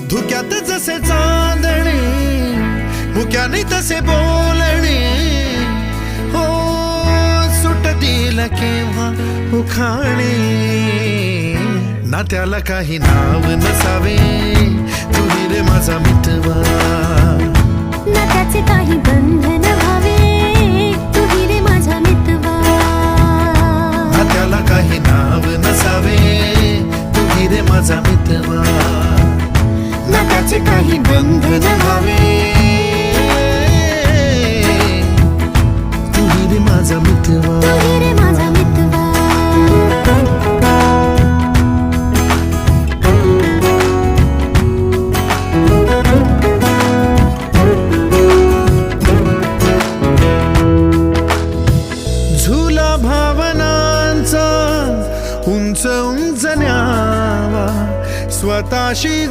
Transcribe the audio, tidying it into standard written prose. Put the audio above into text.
धुक्यात जसे चांदणे, मुक्याने तसे बोलणे, हो सुटतील केव्हा उखाणे. ना त्याला काही नाव नसावे, तुही रे माझा मितवा. ना त्याचे काही बंधन व्हावे, तुही रे माझा मितवा. ना त्याला काही नाव नसावे, तुही रे माझा मितवा. ना त्याचे काही बंधन व्हावे, तुही रे माझा मितवा. तुही रे माझा मितवा. झुला भावनांचा उंच उंच न्यावा, स्वतःशी